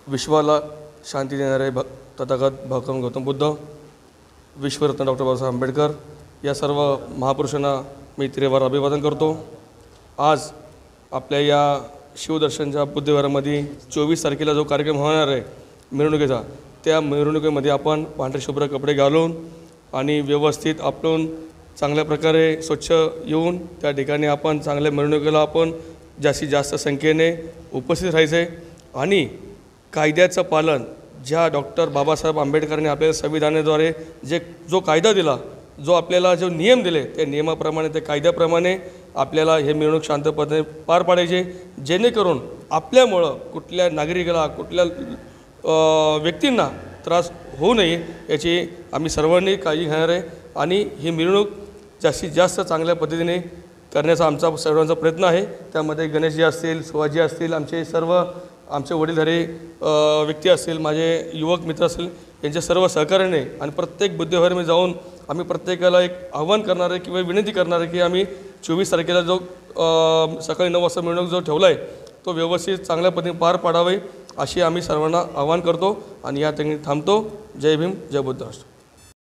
विश्वाला शांती देणारे तथागत भगवान गौतम बुद्ध, विश्वरत्न डॉक्टर बाबासाहेब आंबेडकर या सर्व महापुरुषांना मी त्रिवार अभिवादन करतो। आज आपल्या या शिवदर्शनच्या बुद्धविहारामध्ये 24 तारखेला जो कार्यक्रम होणार आहे मिरवणुकीचा, त्या मिरवणुकीमध्ये आपण पांढरे शुभ्र कपडे घालून आणि व्यवस्थित आपण चांगल्या प्रकारे स्वच्छ येऊन त्या ठिकाणी आपण चांगल्या मिरवणुकीला आपण जास्तीत जास्त संख्येने उपस्थित राहायचे आणि कायद्याचं पालन ज्या डॉक्टर बाबासाहेब आंबेडकरांनी आपल्याला संविधानाद्वारे जो कायदा दिला, जो आपल्याला जो नियम दिले, त्या नियमाप्रमाणे त्या कायद्याप्रमाणे आपल्याला हे मिरवणूक शांतपणे पार पाडायचे, जेणेकरून आपल्यामुळं कुठल्या नागरिकाला कुठल्या व्यक्तींना त्रास होऊ नये याची आम्ही सर्वांनी काळजी घेणार आहे आणि ही मिरवणूक जास्तीत जास्त चांगल्या पद्धतीने करण्याचा आमचा सर्वांचा प्रयत्न आहे। त्यामध्ये गणेशजी असतील, शिवाजी असतील, आमचे वडीलधारी व्यक्ती असतील, माझे युवक मित्र असतील, यांच्या सर्व सहकार्याने आणि प्रत्येक बुद्धविहारामध्ये जाऊन आम्ही प्रत्येकाला एक आव्हान करणार आहे किंवा विनंती करणार आहे की आम्ही 24 तारखेला जो सकाळी 9 वाजता मिरवणूक जो ठेवला आहे तो व्यवस्थित चांगल्या पद्धतीने पार पाडावे अशी आम्ही सर्वांना आवाहन करतो आणि या ठिकाणी थांबतो। जय भीम, जय बुद्ध राष्ट्र।